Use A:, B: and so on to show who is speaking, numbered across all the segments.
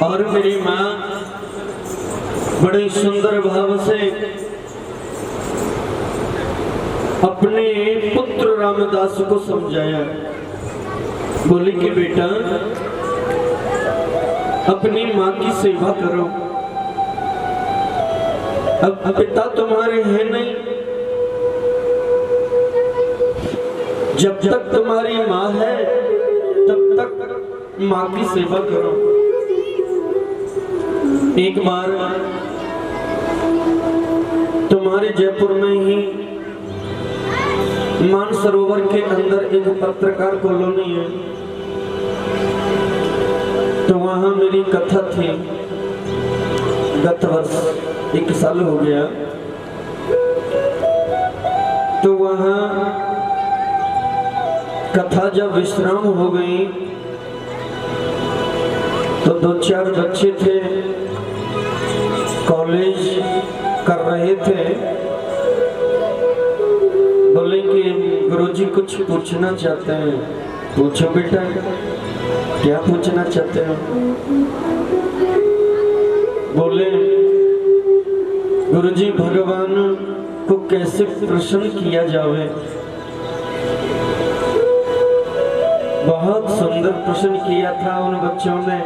A: और मेरी माँ बड़े सुंदर भाव से अपने पुत्र रामदास को समझाया। बोले कि बेटा अपनी माँ की सेवा करो। अब पिता तुम्हारे हैं नहीं, जब तक तुम्हारी माँ है तब तक माँ की सेवा करो। एक बार तुम्हारे जयपुर में ही मानसरोवर के अंदर एक पत्रकार कॉलोनी है, तो वहां मेरी कथा थी। गत वर्ष 1 साल हो गया, तो वहां कथा जब विश्राम हो गई तो 2-4 बच्चे थे, कॉलेज कर रहे थे। बोले कि गुरुजी कुछ पूछना चाहते हैं। पूछो बेटा, क्या पूछना चाहते हो? बोले गुरुजी भगवान को कैसे प्रसन्न किया जावे। बहुत सुंदर प्रश्न किया था उन बच्चों ने,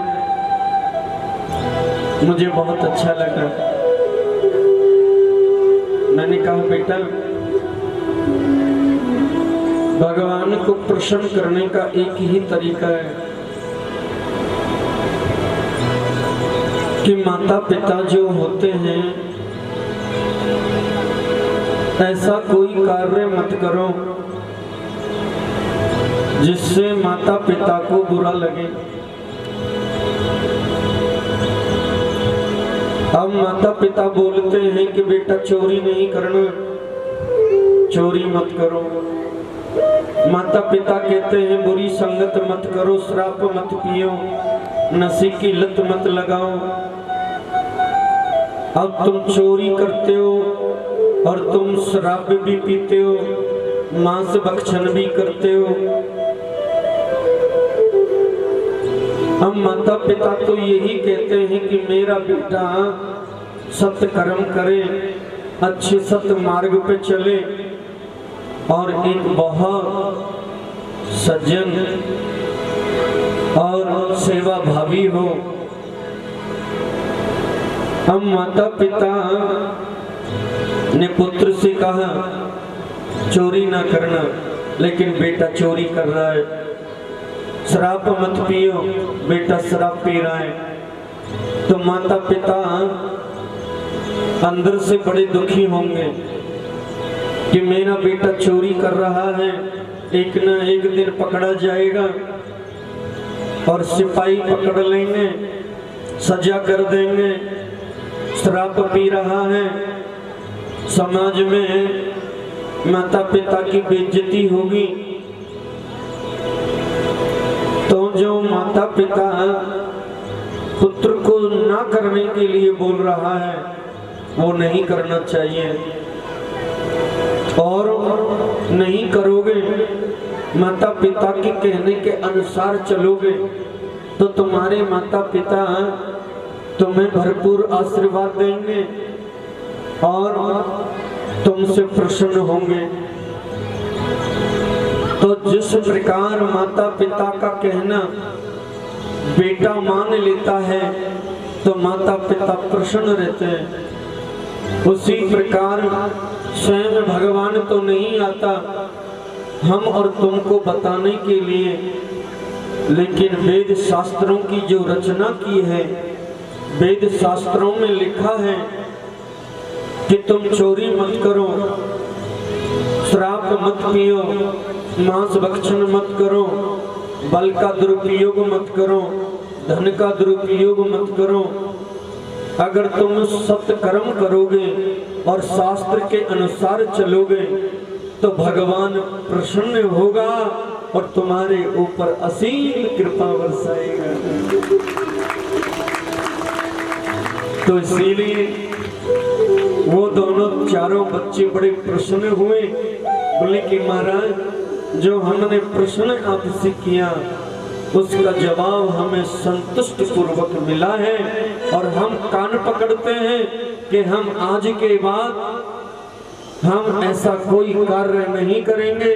A: मुझे बहुत अच्छा लगा। मैंने कहा बेटा भगवान को प्रसन्न करने का एक ही तरीका है कि माता पिता जो होते हैं ऐसा कोई कार्य मत करो जिससे माता पिता को बुरा लगे। अब माता पिता बोलते हैं कि बेटा चोरी नहीं करना, चोरी मत करो। माता पिता कहते हैं बुरी संगत मत करो, शराब मत पियो, नशे की लत मत लगाओ। अब तुम चोरी करते हो और तुम शराब भी पीते हो, मांस भक्षण भी करते हो। हम माता पिता तो यही कहते हैं कि मेरा बेटा सत्य कर्म करे, अच्छे सत्य मार्ग पे चले और एक बहुत सज्जन और सेवा भावी हो। हम माता पिता ने पुत्र से कहा चोरी ना करना, लेकिन बेटा चोरी कर रहा है। शराब मत पियो, बेटा शराब पी रहा है। तो माता पिता अंदर से बड़े दुखी होंगे कि मेरा बेटा चोरी कर रहा है, एक न एक दिन पकड़ा जाएगा और सिपाही पकड़ लेंगे, सजा कर देंगे। शराब पी रहा है, समाज में माता पिता की बेइज्जती होगी। तो जो माता पिता पुत्र को ना करने के लिए बोल रहा है वो नहीं करना चाहिए, और नहीं करोगे, माता पिता के कहने के अनुसार चलोगे तो तुम्हारे माता पिता तुम्हें भरपूर आशीर्वाद देंगे और तुमसे प्रसन्न होंगे। तो जिस प्रकार माता पिता का कहना बेटा मान लेता है तो माता पिता प्रसन्न रहते हैं, उसी प्रकार स्वयं भगवान तो नहीं आता हम और तुमको बताने के लिए, लेकिन वेद शास्त्रों की जो रचना की है, वेद शास्त्रों में लिखा है कि तुम चोरी मत करो, शराब मत पियो, मांस भक्षण मत करो, बल का दुरुपयोग मत करो, धन का दुरुपयोग मत करो। अगर तुम सत्य कर्म करोगे और शास्त्र के अनुसार चलोगे तो भगवान प्रसन्न होगा और तुम्हारे ऊपर असीम कृपा बरसाएगा। तो इसीलिए वो दोनों चारों बच्चे बड़े प्रसन्न हुए। बोले कि महाराज जो हमने प्रश्न आपसे किया उसका जवाब हमें संतुष्ट पूर्वक मिला है और हम कान पकड़ते हैं कि हम आज के बाद हम ऐसा कोई कार्य नहीं करेंगे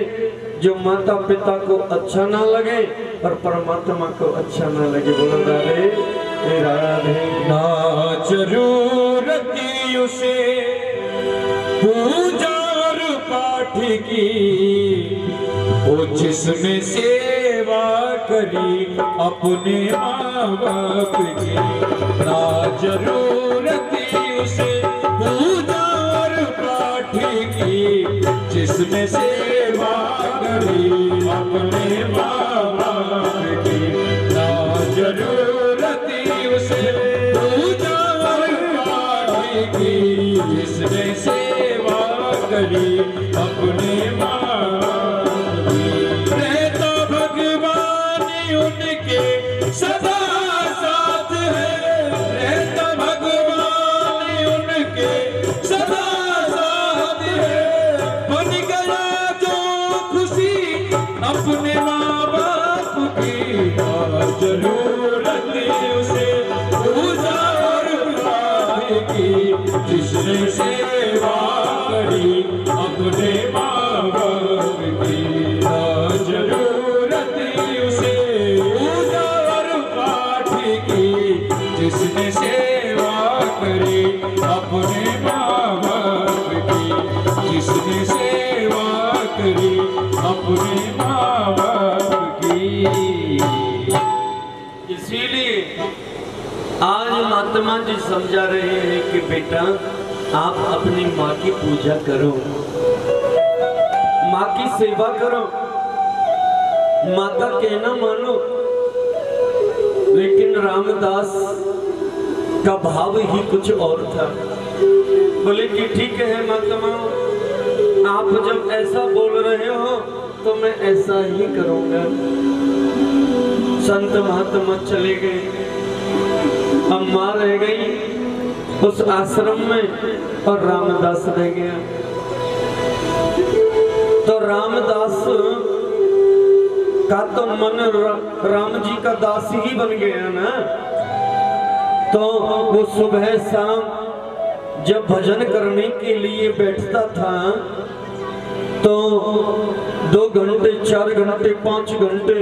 A: जो माता पिता को अच्छा ना लगे और परमात्मा को अच्छा ना लगे। बोलो राधे राधे।
B: ना जरूरत उसे पूजा और पाठ की, वो जिसमें सेवा करी अपने माँ बाप की। ना जरूरत उसे पूजा और पाठ की, जिसमें सेवा करी अपने माँ बाप की। ना जरूरत उसे पूजा और पाठ की, जिसने सेवा करी अपने माँ बाप की। रहता भगवान उनके सदा साथ है, रहता भगवान उनके सदा साथ है। बन गया जो खुशी अपने माँ बाप की। जरूरत उसे पूजा और पाठ की, जिसने सेवा करी अपने माँ बाप की। जरूरत उसे पूजा और पाठ की, जिसने सेवा करी अपने माँ बाप की। जिसने सेवा करी अपने माँ बाप की।
A: इसीलिए आज महात्मा जी समझा रहे हैं कि बेटा आप अपनी माँ की पूजा करो, माँ की सेवा करो, माता कहना मानो। लेकिन रामदास का भाव ही कुछ और था। बोले कि ठीक है महात्मा, आप जब ऐसा बोल रहे हो तो मैं ऐसा ही करूंगा। संत महात्मा चले गए, अम्मा रह गई उस आश्रम में और रामदास रह गया। तो रामदास का तो मन राम जी का दास ही बन गया ना। तो वो सुबह शाम जब भजन करने के लिए बैठता था तो 2 घंटे 4 घंटे 5 घंटे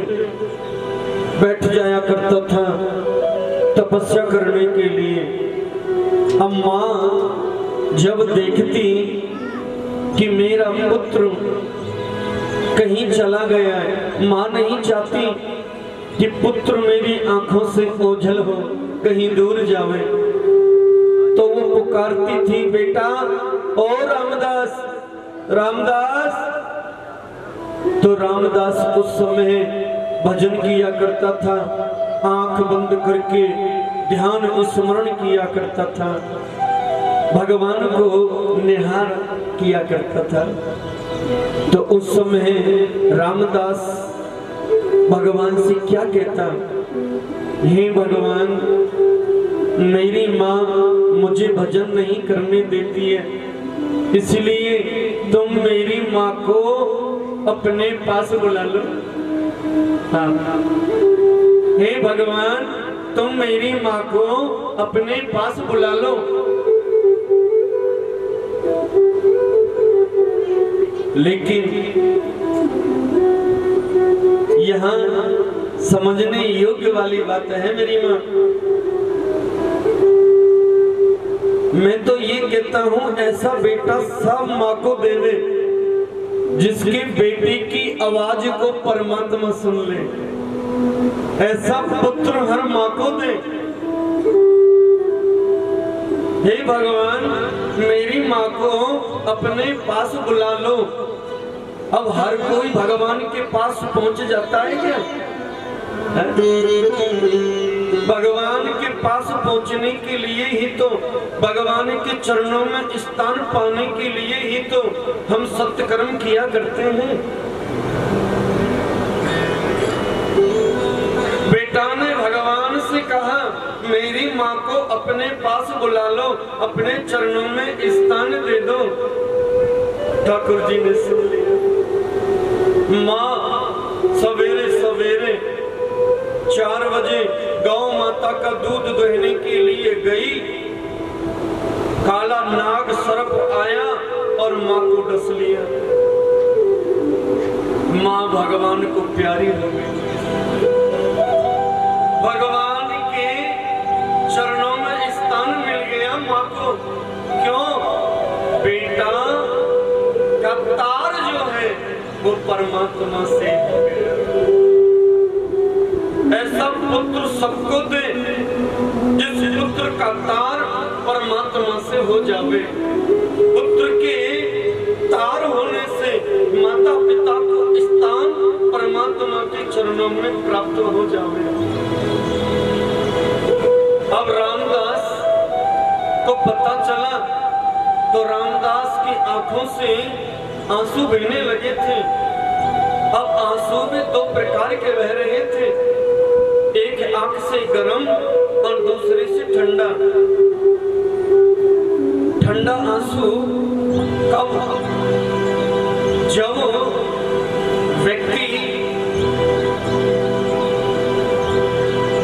A: बैठ जाया करता था तपस्या करने के लिए। अम्मा जब देखती कि मेरा पुत्र कहीं चला गया है, माँ नहीं चाहती कि पुत्र मेरी आंखों से ओझल हो, कहीं दूर जावे, तो वो पुकारती थी, बेटा ओ रामदास, रामदास। तो रामदास उस समय भजन किया करता था, आंख बंद करके ध्यान स्मरण किया करता था, भगवान को निहार किया करता था। तो उस समय रामदास भगवान से क्या कहता, हे भगवान, मेरी माँ मुझे भजन नहीं करने देती है, इसलिए तुम मेरी माँ को अपने पास बुला लो। हाँ। हे भगवान, तुम मेरी माँ को अपने पास बुला लो। लेकिन यहाँ समझने योग्य वाली बात है मेरी माँ। मैं तो ये कहता हूँ ऐसा बेटा सब माँ को दे दे जिसके बेटी की आवाज को परमात्मा सुन ले, ऐसा पुत्र हर माँ को दे। हे भगवान, मेरी माँ को अपने पास बुला लो। अब हर कोई भगवान के पास पहुंच जाता है क्या? भगवान के पास पहुंचने के लिए ही तो, भगवान के चरणों में स्थान पाने के लिए ही तो हम सत्कर्म किया करते हैं। बेटा ने भगवान से कहा, मेरी माँ को अपने पास बुला लो, अपने चरणों में स्थान दे दो। ठाकुर जी ने सुन लिया। माँ सवेरे सवेरे माता का दूध दुहने के लिए गई, काला नाग सर्प आया और माँ को डस लिया। माँ भगवान को प्यारी हो गई, भगवान के चरणों में स्थान मिल गया माँ को। क्यों? बेटा का तार जो है वो परमात्मा से हो गया। ऐसा पुत्र सबको दे जिस पुत्र का तार परमात्मा से हो जावे। पुत्र के तार होने से माता पिता को स्थान परमात्मा के चरणों में प्राप्त हो जावे। अब रामदास को पता चला तो रामदास की आंखों से आंसू बहने लगे थे। अब आंसू भी दो प्रकार के बह रहे थे, एक आंख से गर्म और दूसरे से ठंडा। ठंडा आंसू कब? जब व्यक्ति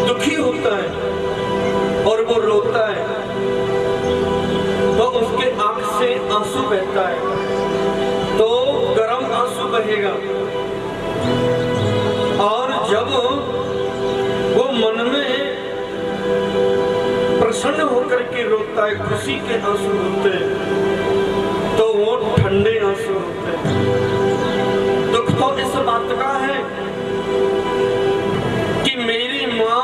A: दुखी होता है और वो रोता है तो उसके आंख से आंसू बहता है, तो गर्म आंसू बहेगा। और जब वो मन में प्रसन्न होकर के रोता है, खुशी के आंसू होते हैं, तो वो ठंडे आंसू होते हैं। दुख तो इस बात का है कि मेरी माँ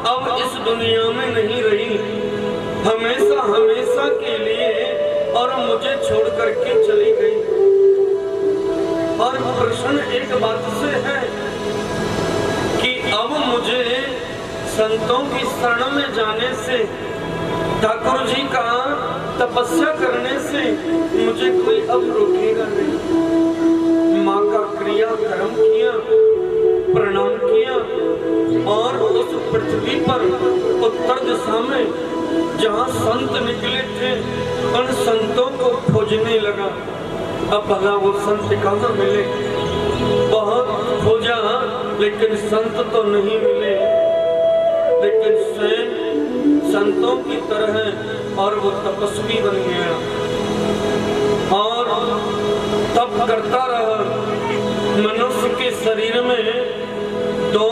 A: अब इस दुनिया में नहीं रही, हमेशा हमेशा के लिए, और मुझे छोड़ करके चली गई। और प्रश्न एक बात से है कि अब मुझे संतों की शरण में जाने से, ठाकुर जी का तपस्या करने से मुझे कोई अब रोकेगा नहीं। माँ का क्रिया कर्म किया, प्रणाम किया और उस पृथ्वी पर उत्तर दिशा में जहाँ संत निकले थे उन संतों को खोजने लगा। अब भला वो संत कहाँ मिले? बहुत खोजा लेकिन संत तो नहीं मिले, लेकिन स्वयं संतों की तरह और वो तपस्वी बन गया और तप करता रहा। मनुष्य के शरीर में दो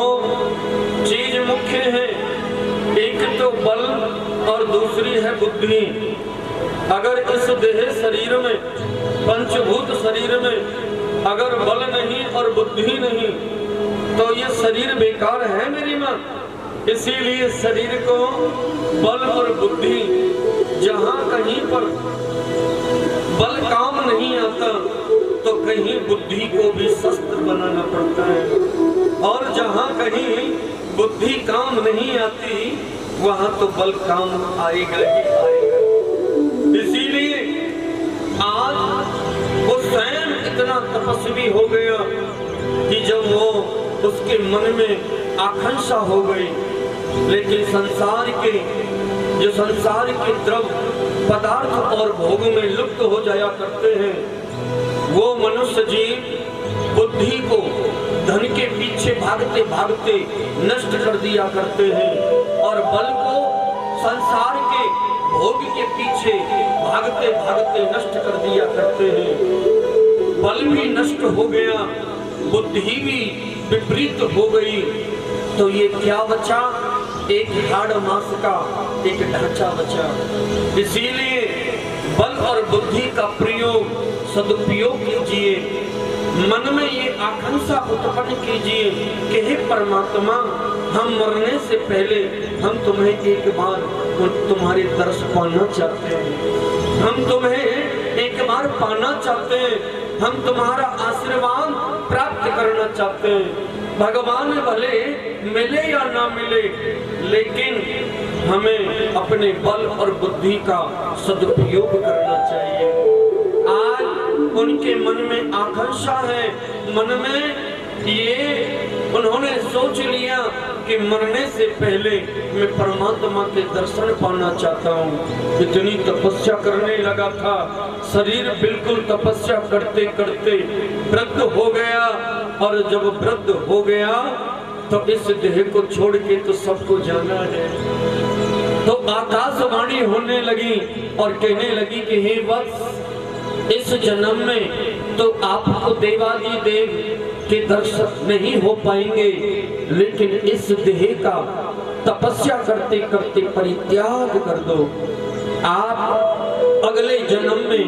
A: चीज मुख्य है, एक तो बल और दूसरी है बुद्धि। अगर इस देह शरीर में, पंचभूत शरीर में अगर बल नहीं और बुद्धि नहीं तो ये शरीर बेकार है मेरी माँ। इसीलिए शरीर को बल और बुद्धि, जहाँ कहीं पर बल काम नहीं आता तो कहीं बुद्धि को भी शस्त्र बनाना पड़ता है, और जहाँ कहीं बुद्धि काम नहीं आती वहाँ तो बल काम आएगा ही आएगा। इसीलिए आज वो स्वयं इतना तपस्वी हो गया कि जब वो उसके मन में आकांक्षा हो गई, लेकिन संसार के द्रव्य पदार्थ और भोग में लुप्त हो जाया करते हैं, वो मनुष्य जीव बुद्धि को धन के पीछे भागते भागते नष्ट कर दिया करते हैं और बल को संसार के भोग के पीछे भागते भागते नष्ट कर दिया करते हैं। बल भी नष्ट हो गया, बुद्धि भी विपरीत हो गई, तो ये क्या बचा? एक हाड़ मांस का एक ढांचा बचा। इसीलिए बल और बुद्धि का प्रयोग सदुपयोग कीजिए। मन में ये आकांक्षा उत्पन्न कीजिए कि हे परमात्मा, हम मरने से पहले हम तुम्हें एक बार तुम्हारे दर्श पाना चाहते हैं, हम तुम्हें एक बार पाना चाहते हैं, हम तुम्हारा आशीर्वाद प्राप्त करना चाहते हैं। भगवान भले मिले या ना मिले, लेकिन हमें अपने बल और बुद्धि का सदुपयोग करना चाहिए। आज उनके मन में आकांक्षा है, मन में ये उन्होंने सोच लिया कि मरने से पहले मैं परमात्मा के दर्शन पाना चाहता हूँ। इतनी तपस्या करने लगा था, शरीर बिल्कुल तपस्या करते करते वृद्ध हो गया, और जब वृद्ध हो गया तो इस देह को छोड़ के तो सबको जाना है। तो आकाशवाणी होने लगी और कहने लगी कि हे वत्स, इस जन्म में तो आपको देवादि देव के दर्शन नहीं हो पाएंगे, लेकिन इस देह का तपस्या करते करते परित्याग कर दो। आप अगले जन्म में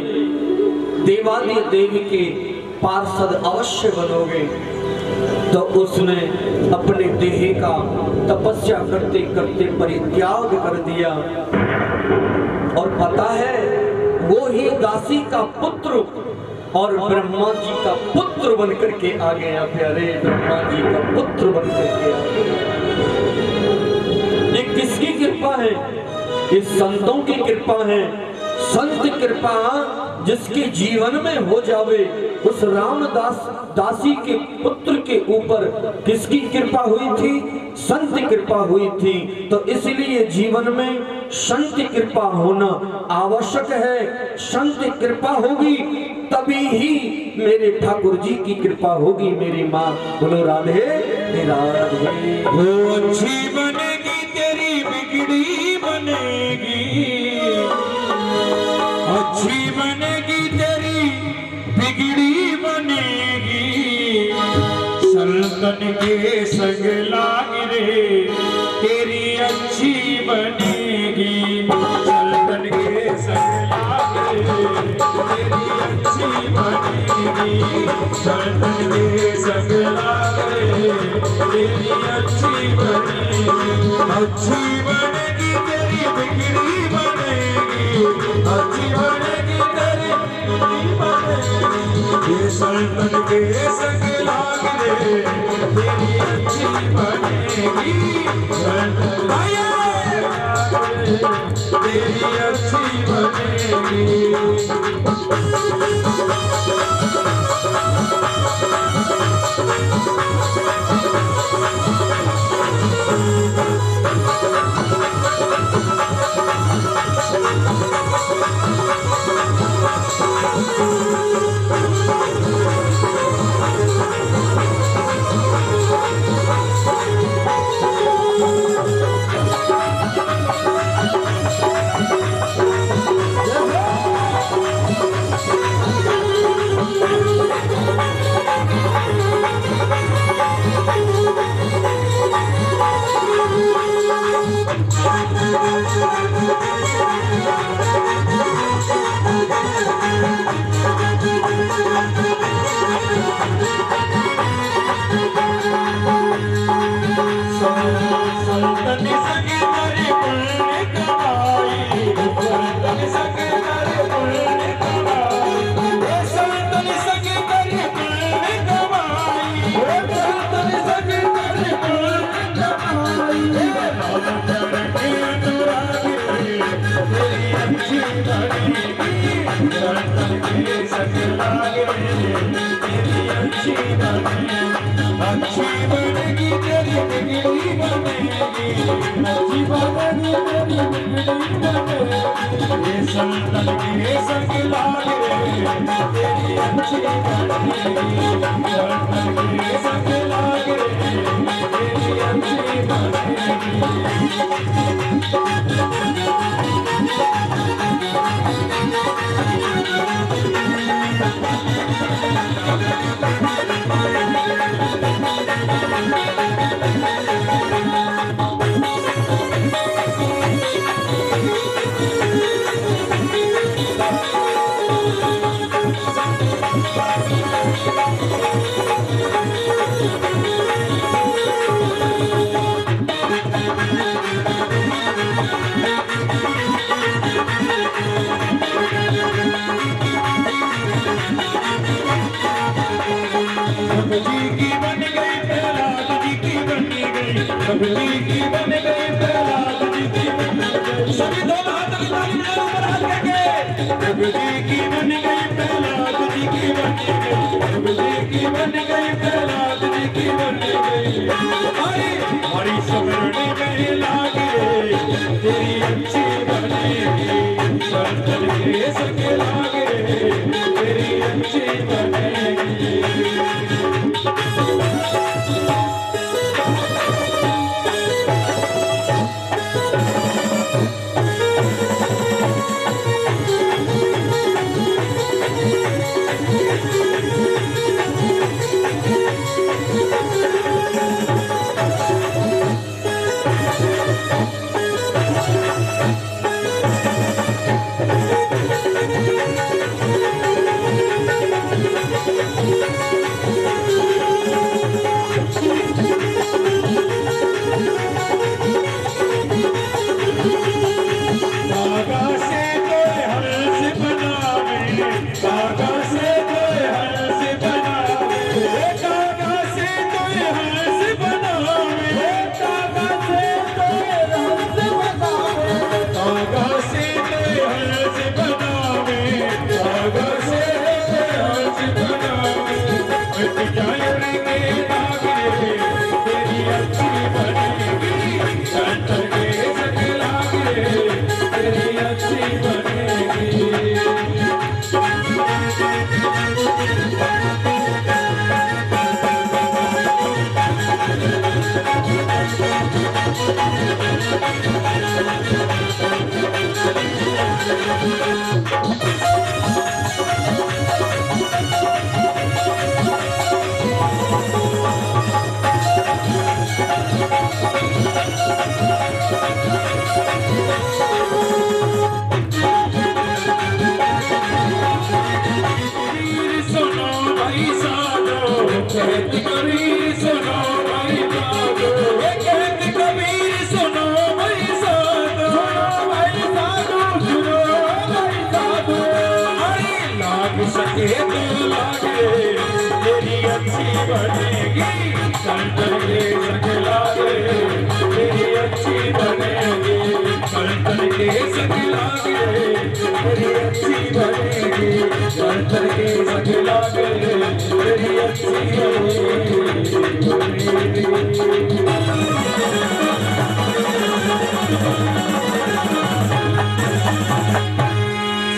A: देवादि देव के पार्षद अवश्य बनोगे। तो उसने अपने देह का तपस्या करते करते परित्याग कर दिया। और पता है, वो ही दासी का पुत्र और ब्रह्मा जी का पुत्र बनकर के आ गया। प्यारे, ब्रह्मा जी का पुत्र बनकर के आ गया। ये किसकी कृपा है? ये संतों की कृपा है। संत कृपा जिसके जीवन में हो जावे, उस रामदास दासी के पुत्र के ऊपर किसकी कृपा हुई थी? संत कृपा हुई थी। तो इसलिए जीवन में संत कृपा होना आवश्यक है। संत कृपा होगी तभी ही मेरे ठाकुर जी की कृपा होगी। मेरी माँ बोलो राधे राधे।
B: वो अच्छी बनेगी तेरी बिगड़ी बनेगी, अच्छी बनेगी तेरी बिगड़ी बनेगी। सल्तन के संग लाग रे तेरी अच्छी बनेगी, सल्तन के संग लाग रे तेरी अच्छी बनेगी, सल्तन के संग लाग रे तेरी अच्छी बनेगी। अच्छी बनेगी तेरी बिगड़ी बनेगी, अच्छी बनेगी तेरी बिगड़ी बनेगी। ये सल्तन के संग लाग रे तेरी अच्छी बनेगी, सल्तन तेरी अच्छी बनेगी। अच्छी बनेगी तेरी बिगड़ी बनेगी, अच्छी बनेगी तेरी बिगड़ी बनेगी। ये सल्तन के संग लाग रे तेरी अच्छी बनेगी, सल्तन के संग लाग रे तेरी अच्छी बनेगी। सबजी की बन गई प्रहलाद जी की बन गई, सभी दोनों हाथ ताली में ऊपर हाथ करके। सबजी की बन गई प्रहलाद जी की बन गई, सबजी की बन गई प्रहलाद जी की बन गई। हरी हरी स्मरण में लाग रे तेरी अच्छी बनेगी, सल्तन के संग लाग रे तेरी अच्छी बनेगी।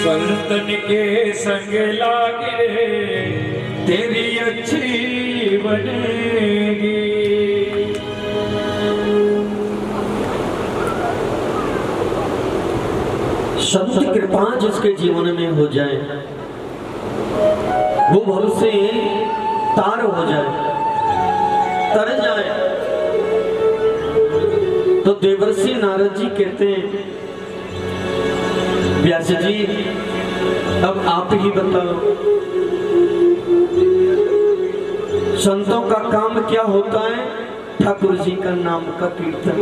B: संतन के संग लागे तेरी अच्छी बनेगी।
A: संत की कृपा जिसके जीवन में हो जाए वो भव से तार हो जाए, तर जाए। तो देवर्षि नारद जी कहते हैं, व्यास जी अब आप ही बताओ संतों का काम क्या होता है? ठाकुर जी का नाम का कीर्तन।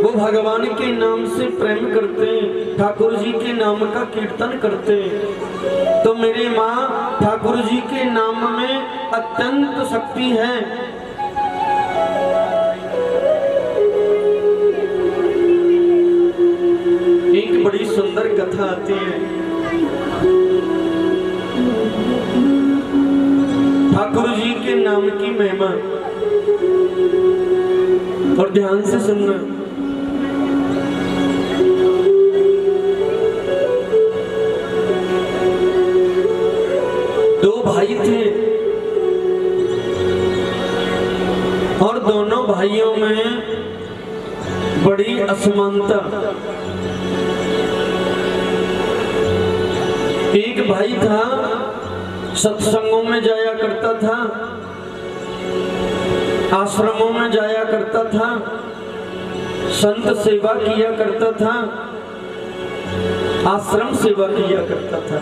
A: वो भगवान के नाम से प्रेम करते हैं, ठाकुर जी के नाम का कीर्तन करते हैं। तो मेरी माँ, ठाकुर जी के नाम में अत्यंत शक्ति है। एक बड़ी सुंदर कथा आती है। ठाकुर जी के नाम की महिमा, और ध्यान से सुनना। दो भाई थे और दोनों भाइयों में बड़ी असमानता। एक भाई था सत्संगों में जाया करता था, आश्रमों में जाया करता था, संत सेवा किया करता था, आश्रम सेवा किया करता था।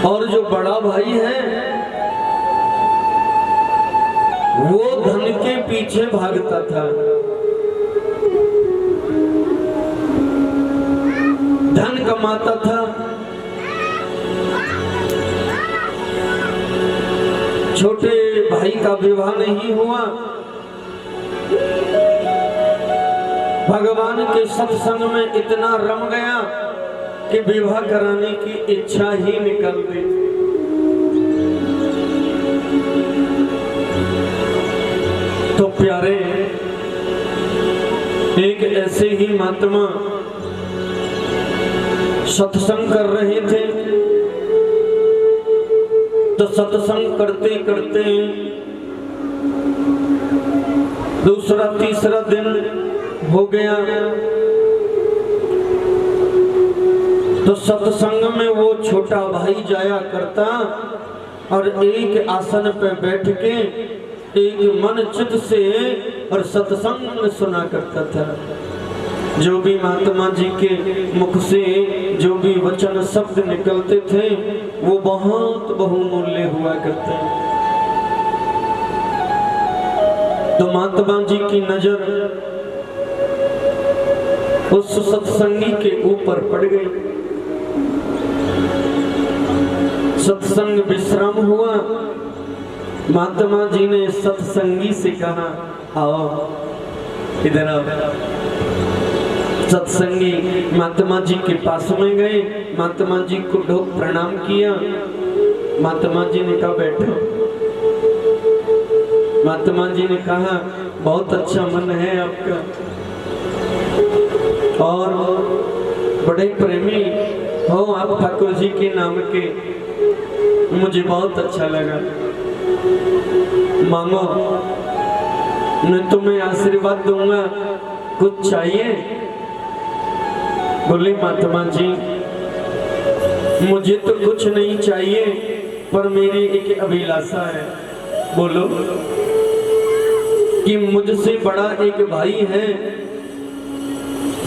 A: और जो बड़ा भाई है वो धन के पीछे भागता था, धन कमाता था। छोटे भाई का विवाह नहीं हुआ, भगवान के सत्संग में इतना रम गया कि विवाह कराने की इच्छा ही निकल गई। तो प्यारे, एक ऐसे ही महात्मा सत्संग कर रहे थे। तो सत्संग करते करते दूसरा तीसरा दिन हो गया। तो सत्संग में वो छोटा भाई जाया करता और एक आसन पे बैठ के एक मन चित से और सत्संग सुना करता था। जो भी महात्मा जी के मुख से जो भी वचन शब्द निकलते थे वो बहुत बहुमूल्य हुआ करते हैं। तो महात्मा जी की नजर उस सत्संगी के ऊपर पड़ गई। सत्संग विश्राम हुआ। महात्मा जी ने सत्संगी से कहा, आओ इधर आओ। सत्संगी महात्मा जी के पास में गए, महात्मा जी को ढोक प्रणाम किया। महात्मा जी ने कहा बैठो। महात्मा जी ने कहा बहुत अच्छा मन है आपका और बड़े प्रेमी हो आप ठाकुर जी के नाम के, मुझे बहुत अच्छा लगा। मांगो, मैं तुम्हें आशीर्वाद दूंगा, कुछ चाहिए? बोली महात्मा जी मुझे तो कुछ नहीं चाहिए, पर मेरी एक अभिलाषा है। बोलो। कि मुझसे बड़ा एक भाई है,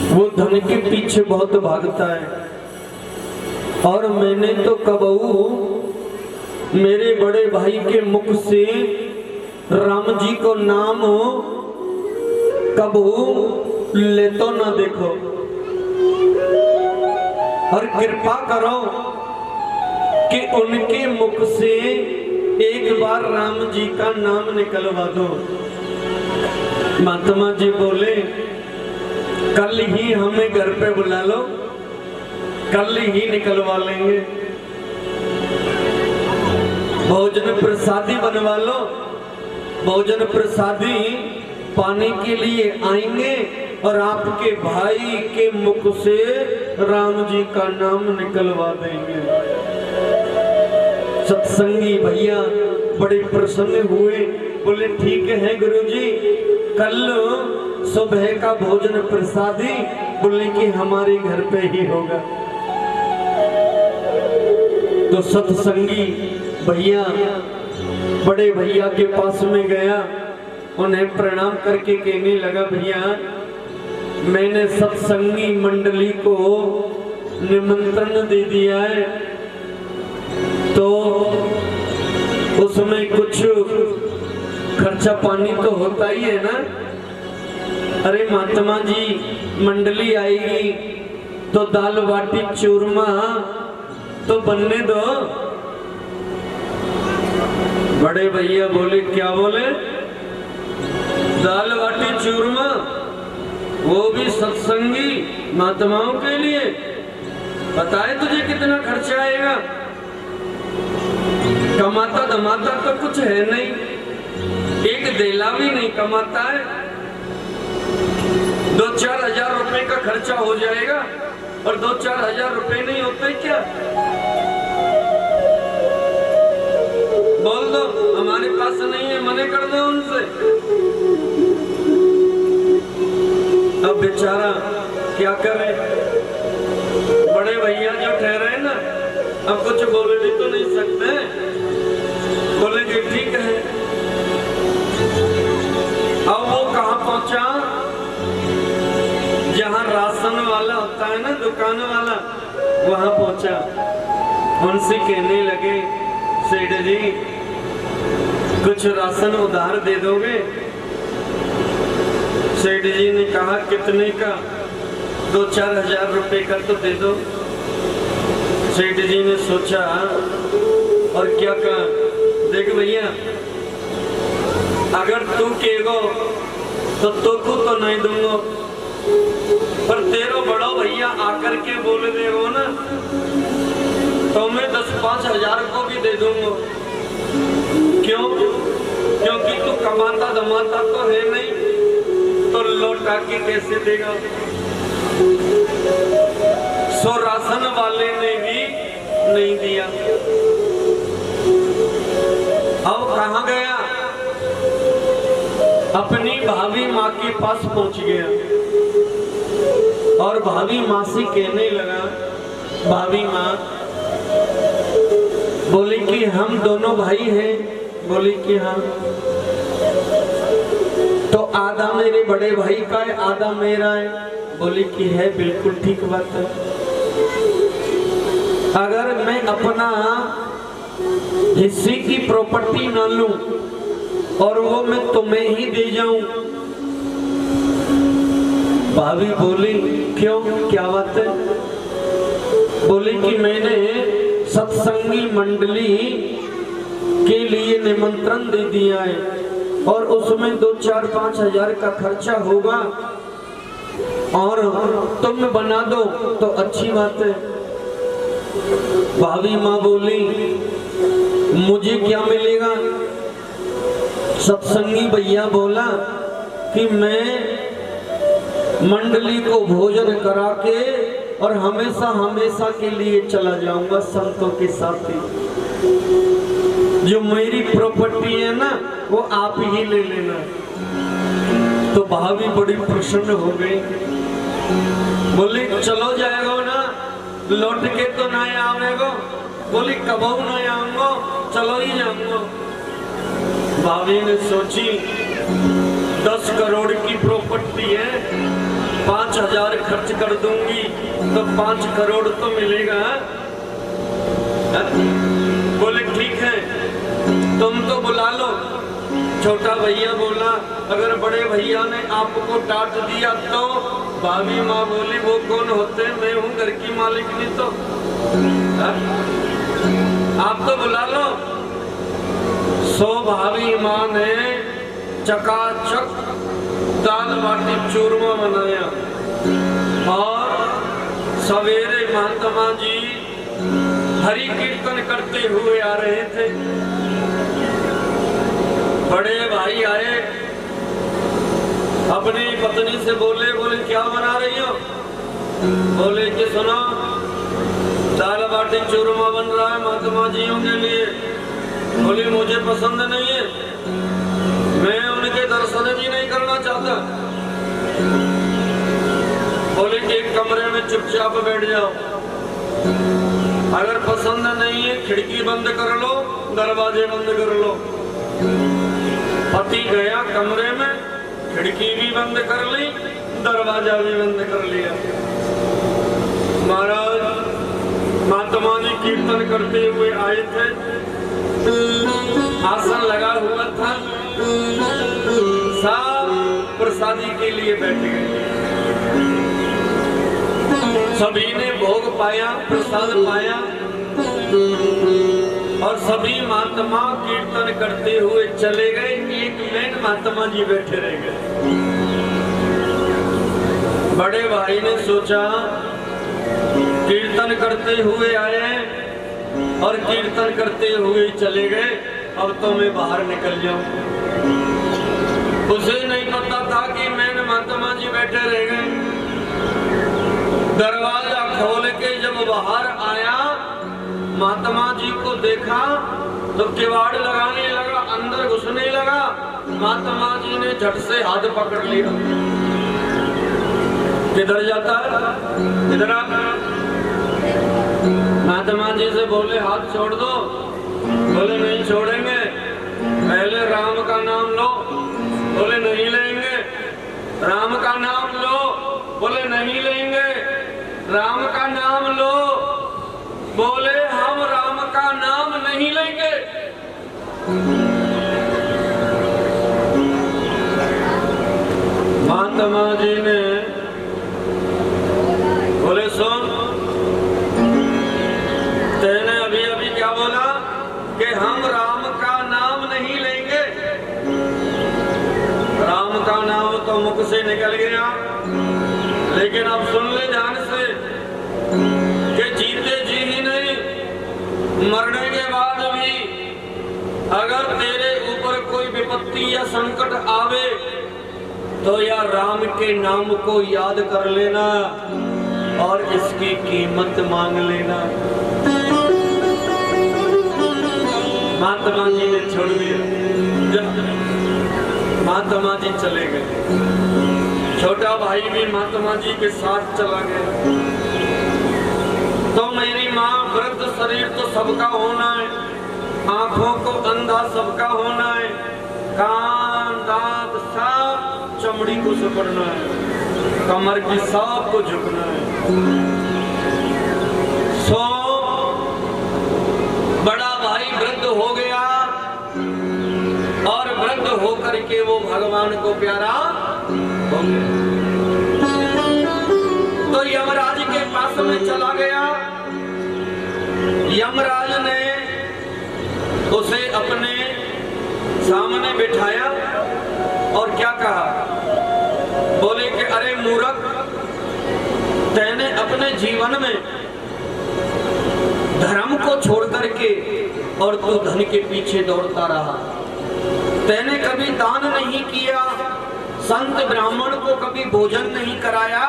A: वो धन के पीछे बहुत भागता है, और मैंने तो कबहू मेरे बड़े भाई के मुख से राम जी को नाम कबहू ले तो ना देखो, और कृपा करो कि उनके मुख से एक बार राम जी का नाम निकलवा दो। महात्मा जी बोले कल ही हमें घर पे बुला लो, कल ही निकलवा लेंगे। भोजन प्रसादी बनवा लो, भोजन प्रसादी पाने के लिए आएंगे और आपके भाई के मुख से राम जी का नाम निकलवा देंगे। सत्संगी भैया बड़े प्रसन्न हुए, बोले ठीक है गुरुजी, कल सुबह का भोजन प्रसादी बोले कि हमारे घर पे ही होगा। तो सत्संगी भैया बड़े भैया के पास में गया, उन्हें प्रणाम करके कहने लगा भैया मैंने सत्संगी मंडली को निमंत्रण दे दिया है, तो उसमें कुछ खर्चा पानी तो होता ही है ना। अरे महात्मा जी मंडली आएगी तो दाल बाटी चूरमा तो बनने दो। बड़े भैया बोले क्या बोले? दाल बाटी चूरमा, वो भी सत्संगी महात्माओं के लिए। पता है तुझे कितना खर्चा आएगा? कमाता धमाता तो कुछ है नहीं, एक देला भी नहीं कमाता है, 2-4 हजार रुपए का खर्चा हो जाएगा, और 2-4 हजार रुपए नहीं होते क्या? बोल दो हमारे पास नहीं है, मने कर दो उनसे। अब बेचारा क्या करे, बड़े भैया जो ठहरे ना अब कुछ बोल भी तो नहीं सकते, बोले कि ठीक है। अब वो कहाँ पहुंचा? जहाँ राशन वाला होता है ना, दुकान वाला, वहां पहुंचा। उनसे कहने लगे सेठ जी कुछ राशन उधार दे दोगे? सेठ जी ने कहा कितने का? 2-4 हजार रुपए का तो दे दो। सेठ जी ने सोचा और क्या कहा, देख भैया अगर तू कहेगो तो तुको तो नहीं दूंगा, पर तेरो बड़ो भैया आकर के बोल देगो ना तो मैं 10-5 हजार को भी दे दूंगा। क्यों? क्योंकि तू कमाता धमाता तो है नहीं, तो लौटा के कैसे देगा? सो राशन वाले ने भी नहीं दिया। अब कहाँ गया? अपनी भाभी माँ के पास पहुंच गया, और भाभी माँ से कहने लगा, भाभी माँ बोली कि हम दोनों भाई हैं। बोली कि हाँ। तो आधा मेरे बड़े भाई का है, आधा मेरा है। बोली कि है, बिल्कुल ठीक बात है। अगर मैं अपना हिस्से की प्रॉपर्टी ना लूं और वो मैं तुम्हें ही दे जाऊं। भाभी बोली क्यों, क्या बात है? बोली कि मैंने सत्संगी मंडली के लिए निमंत्रण दे दिया है, और उसमें 2-4-5 हजार का खर्चा होगा, और तुम बना दो तो अच्छी बात है। भाभी माँ बोली मुझे क्या मिलेगा? सत्संगी भैया बोला कि मैं मंडली को भोजन करा के और हमेशा हमेशा के लिए चला जाऊंगा संतों के साथ ही। जो मेरी प्रॉपर्टी है ना वो आप ही ले लेना। तो भाभी बड़ी प्रसन्न हो गई, बोली चलो जाएगा ना, लौट के तो ना आवेगो। बोली कबो ना आऊंगो, चलो ही जाऊंगो। भाभी ने सोची 10 करोड़ की प्रॉपर्टी है, 5,000 खर्च कर दूंगी तो 5 करोड़ तो मिलेगा। बोले ठीक है तुम तो बुला लो। छोटा भैया बोला अगर बड़े भैया ने आपको डांट दिया तो? भाभी माँ बोली वो कौन होते, मैं हूँ घर की मालिकनी। तो आप तो बुला लो। सो भाभी माँ ने चकाचक दाल बाटी चूरमा बनाया और सवेरे महात्मा जी हरि कीर्तन करते हुए आ रहे थे। बड़े भाई आए, अपनी पत्नी से बोले क्या बना रही हो? बोले कि सुनो दाल बाटी चूरमा बन रहा है महात्मा जियों के लिए। बोले मुझे पसंद नहीं है, मैं उनके दर्शन भी नहीं करना चाहता। बोले कि एक कमरे में चुपचाप बैठ जाओ, अगर पसंद नहीं है खिड़की बंद कर लो, दरवाजे बंद कर लो। पति गया कमरे में, खिड़की भी बंद कर ली, दरवाजा भी बंद कर लिया। महाराज महात्मा जी कीर्तन करते हुए आए थे, आसन लगा हुआ था, सब प्रसादी के लिए बैठ गए। सभी ने भोग पाया, प्रसाद पाया और सभी महात्मा कीर्तन करते हुए चले गए। एक मिनट महात्मा जी बैठे रह गए। बड़े भाई ने सोचा कीर्तन करते हुए आए और कीर्तन करते हुए चले गए, अब तो मैं बाहर निकल जाऊं। उसे नहीं पता था कि मैंने महात्मा जी बैठे रह गए। दरवाजा खोल के जब बाहर आया, महात्मा जी को देखा तो किवाड़ लगाने लगा, अंदर घुसने लगा। महात्मा जी ने झट से हाथ पकड़ लिया। किधर जाता है, इधर आ। महात्मा जी से बोले हाथ छोड़ दो। बोले नहीं छोड़ेंगे, पहले राम का नाम लो। बोले नहीं लेंगे। राम का नाम लो। बोले नहीं लेंगे। राम का नाम लो। बोले हम राम का नाम नहीं लेंगे। महात्मा जी ने बोले सुन, तेने अभी अभी क्या बोला कि हम राम का नाम नहीं लेंगे। राम का नाम तो मुख से निकल गया, लेकिन अब सुन ले ध्यान से कि जीते जी ही नहीं, मरने के बाद भी अगर तेरे ऊपर कोई विपत्ति या संकट आवे तो या राम के नाम को याद कर लेना और इसकी कीमत मांग लेना। महात्मा जी ने छोड़ दिया, महात्मा जी चले गए। छोटा भाई भी महात्मा जी के साथ चला गया। तो मेरी माँ, वृद्ध शरीर तो सबका होना है, आंखों को अंधा सबका होना है, कान दांत सब चमड़ी को सिकुड़ना है, कमर की सब को झुकना है। सो बड़ा भाई वृद्ध हो गया और वृद्ध होकर के वो भगवान को प्यारा हो गया। तो यमराज के पास में चला गया। यमराज ने उसे अपने सामने बिठाया और क्या कहा? बोले कि अरे मूर्ख, तैने अपने जीवन में धर्म को छोड़ करके और तू धन के पीछे दौड़ता रहा। तैने कभी दान नहीं किया, संत ब्राह्मण को कभी भोजन नहीं कराया,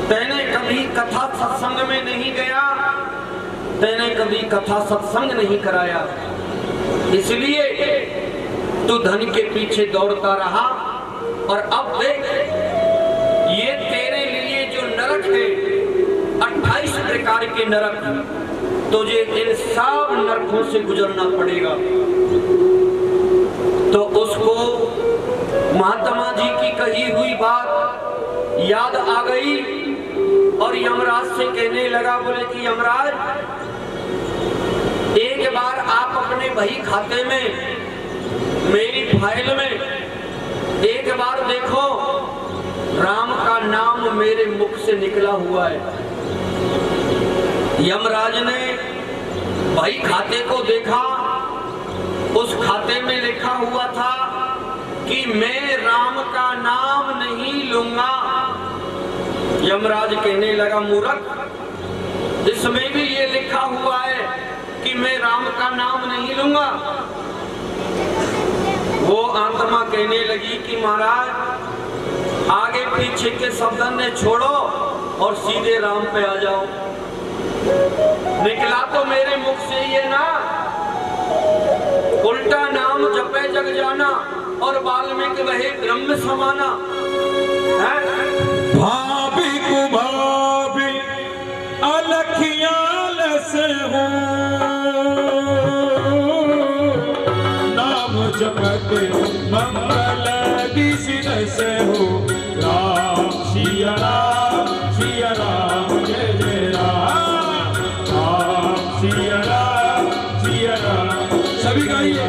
A: तैने कभी कथा सत्संग में नहीं गया, तैने कभी कथा सत्संग नहीं कराया। इसलिए तू धन के पीछे दौड़ता रहा, और अब देख ये तेरे लिए जो नरक है 28 प्रकार के नरक, तुझे इन सब नरकों से गुजरना पड़ेगा। तो उसको महात्मा जी की कही हुई बात याद आ गई और यमराज से कहने लगा, बोले कि यमराज एक बार आप अपने बही खाते में, मेरी फाइल में एक बार देखो, राम का नाम मेरे मुख से निकला हुआ है। यमराज ने बही खाते को देखा, उस खाते में लिखा हुआ था कि मैं राम का नाम नहीं लूंगा। यमराज कहने लगा, मूर्ख, इसमें भी ये लिखा हुआ है कि मैं राम का नाम नहीं लूंगा। वो आत्मा कहने लगी कि महाराज आगे पीछे के शब्द ने छोड़ो और सीधे राम पे आ जाओ। निकला तो मेरे मुख से ये ना, उल्टा नाम जपे जग जाना और वाल्मीकि वही ब्रह्म समाना है।
B: भाभी कुभाभी अलखियाल से हो, नाम जपते मंगल दिशि से हो। राम सिया राम जय जय राम, राम सिया राम सभी गाइए।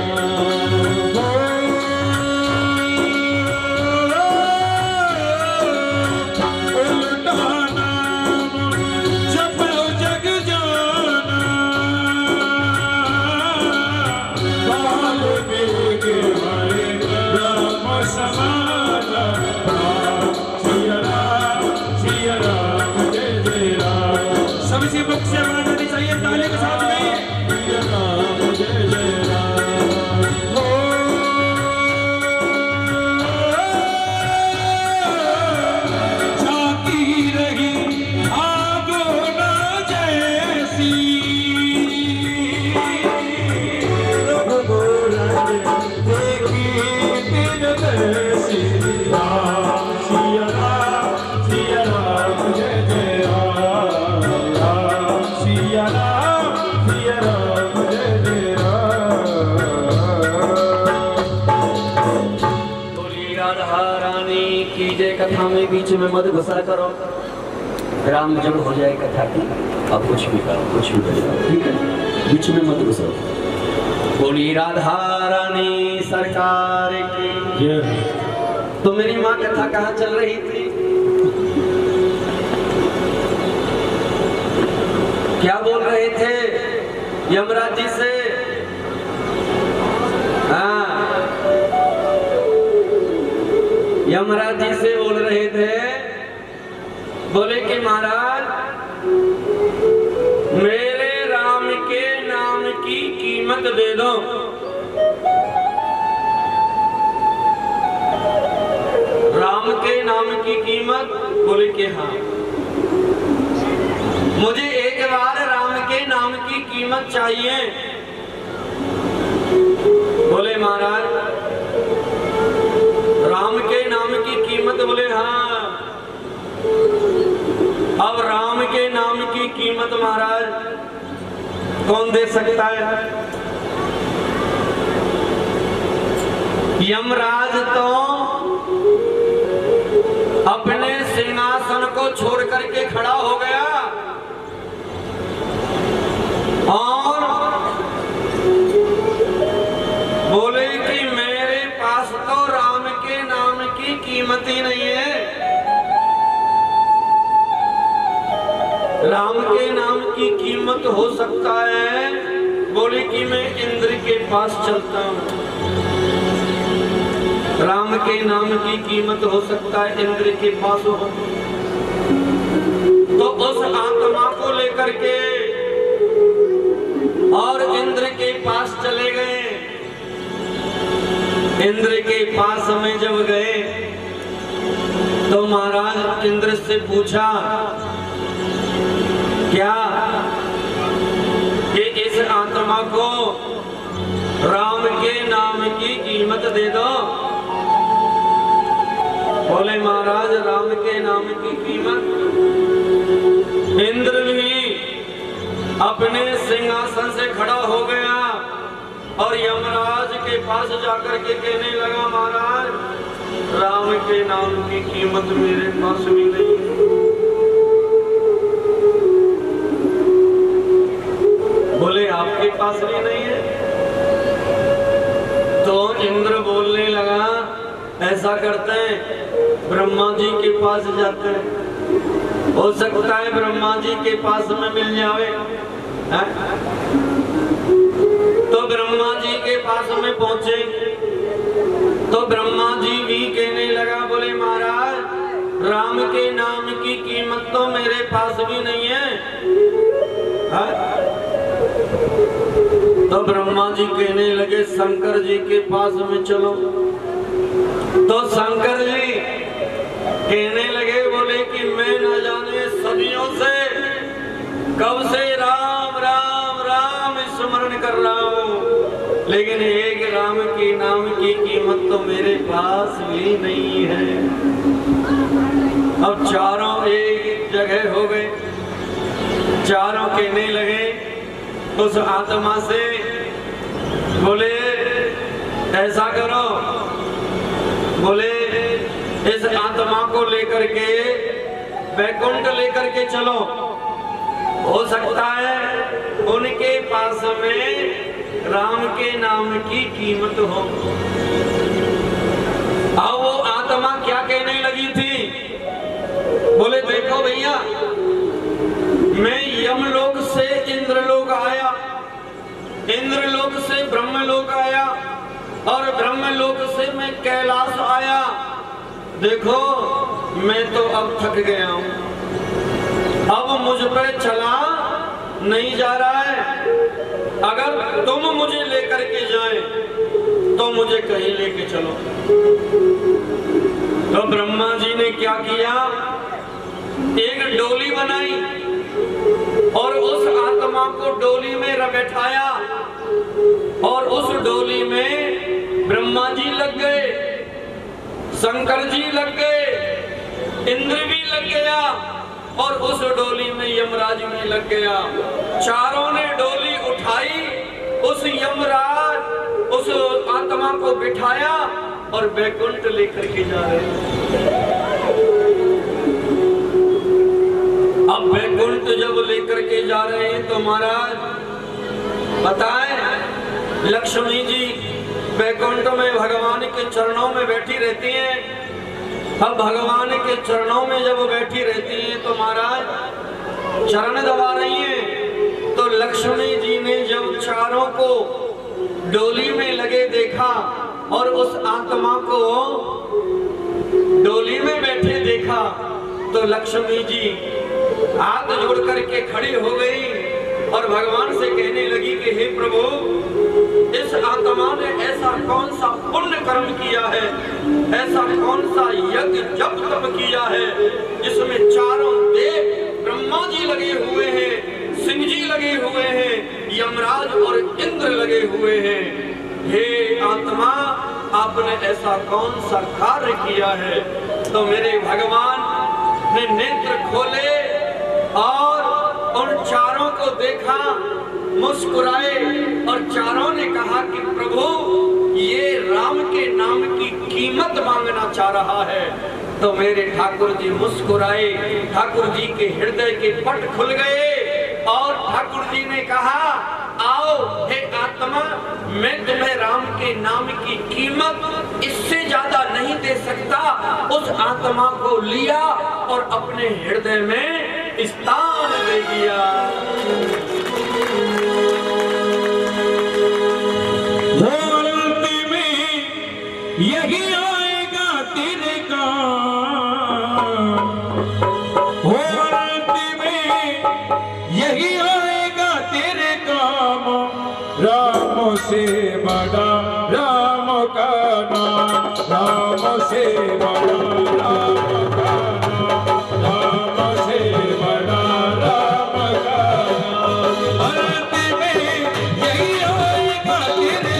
A: कथा में बीच में मत घुसा करो, राम जब हो जाए कथा की अब कुछ भी करो, कुछ भी करो, ठीक है, बीच में मत घुसो। बोली राधा रानी सरकार की। तो मेरी माँ कथा कहाँ चल रही थी? क्या बोल रहे थे यमराज जी से? हाँ, यमराज जी से बोल रहे थे, बोले कि महाराज मेरे राम के नाम की कीमत दे दो। राम के नाम की कीमत? बोले कि हाँ, मुझे एक बार राम के नाम की कीमत चाहिए। बोले महाराज राम के नाम की कीमत? बोले हाँ। अब राम के नाम की कीमत महाराज कौन दे सकता है? यमराज तो अपने सिंहासन को छोड़ करके खड़ा हो गया और बोले कि मेरे पास तो राम के नाम की कीमत ही नहीं है। राम के नाम की कीमत हो सकता है, बोले कि मैं इंद्र के पास चलता हूँ। राम के नाम की कीमत हो सकता है इंद्र के पास हो। तो उस आत्मा को लेकर के और इंद्र के पास चले गए। इंद्र के पास में जब गए तो महाराज इंद्र से पूछा, क्या कि इस आत्मा को राम के नाम की कीमत दे दो। बोले महाराज राम के नाम की कीमत। इंद्र भी अपने सिंहासन से खड़ा हो गया और यमराज के पास जाकर के कहने लगा महाराज राम के नाम की कीमत मेरे पास भी नहीं है। बोले आपके पास भी नहीं है? तो इंद्र बोलने लगा ऐसा करते हैं ब्रह्मा जी के पास जाते हैं, हो सकता है ब्रह्मा जी के पास में मिल जावे। है? तो ब्रह्मा जी के पास में पहुंचे तो ब्रह्मा जी भी कहने लगा बोले महाराज राम के नाम की कीमत तो मेरे पास भी नहीं है। तो ब्रह्मा जी कहने लगे शंकर जी के पास में चलो। तो शंकर जी कहने लगे बोले कि मैं न जाने सदियों से कब से राम राम राम स्मरण कर रहा हूँ, लेकिन एक राम के नाम की कीमत तो मेरे पास भी नहीं है। अब चारों एक जगह हो गए, चारों कहने लगे उस आत्मा से बोले ऐसा करो, बोले इस आत्मा को लेकर के वैकुंठ लेकर के चलो, हो सकता है उनके पास में राम के नाम की कीमत हो। अब वो आत्मा क्या कहने लगी थी? बोले देखो भैया मैं यमलोक से इंद्रलोक आया, इंद्रलोक से ब्रह्मलोक आया और ब्रह्मलोक से मैं कैलाश आया। देखो मैं तो अब थक गया हूं, अब मुझ पे चला नहीं जा रहा है। अगर तुम मुझे लेकर के जाए तो मुझे कहीं लेके चलो। तो ब्रह्मा जी ने क्या किया? एक डोली बनाई और उस आत्मा को डोली में बैठाया और उस डोली में ब्रह्मा जी लग गए, शंकर जी लग गए, इंद्र भी लग गया और उस डोली में यमराज भी लग गया। चारों ने डोली उठाई, उस यमराज उस आत्मा को बिठाया और वैकुंठ लेकर के जा रहे। अब वैकुंठ जब लेकर के जा रहे हैं तो महाराज बताएं लक्ष्मी जी वैकुंठ में भगवान के चरणों में बैठी रहती हैं। अब भगवान के चरणों में जब बैठी रहती हैं तो महाराज चरण दबा रही हैं। तो लक्ष्मी जी ने जब चारों को डोली में लगे देखा और उस आत्मा को डोली में बैठे देखा तो लक्ष्मी जी हाथ जोड़ करके खड़ी हो गई और भगवान से कहने लगी कि हे प्रभु इस आत्मा ने ऐसा कौन सा पुण्य कर्म किया है, ऐसा कौन सा यज्ञ जप तप किया है जिसमें चारों देव ब्रह्मा जी लगे हुए हैं, सिंह जी लगे हुए हैं, यमराज और इंद्र लगे हुए हैं। हे आत्मा आपने ऐसा कौन सा कार्य किया है? तो मेरे भगवान ने नेत्र खोले और उन चारों को देखा, मुस्कुराए और चारों ने कहा कि प्रभु ये राम के नाम की कीमत मांगना चाह रहा है। तो मेरे ठाकुर जी मुस्कुराए, ठाकुर जी के हृदय के पट खुल गए और ठाकुर जी ने कहा आओ हे आत्मा मैं तुम्हें राम के नाम की कीमत इससे ज्यादा नहीं दे सकता। उस आत्मा को लिया और अपने हृदय में स्थान दे दिया।
B: धरती में यही आएगा तेरे काम, धरती में यही आएगा तेरे काम। राम से बड़ा राम का नाम, राम से बड़ा राम का नाम, राम से बड़ा राम का नाम। धरती में यही आएगा तेरे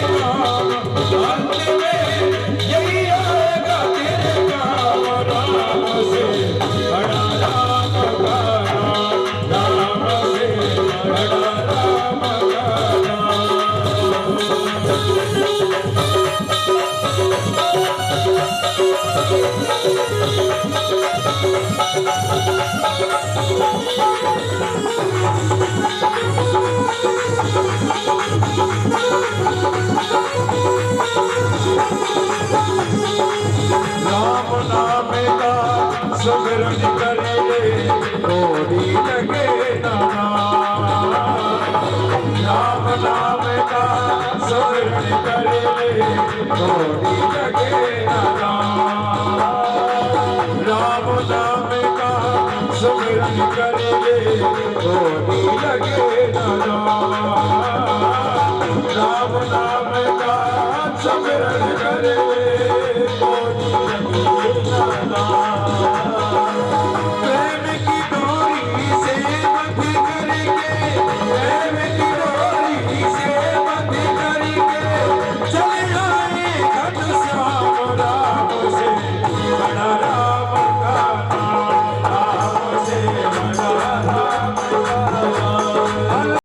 B: राम नाम का सुमिरन करिए थोड़ी लगे ना राम नाम का सुमिरन करिए थोड़ी लगे ना राम नाम का सुमिरन करिए थोड़ी लगे ना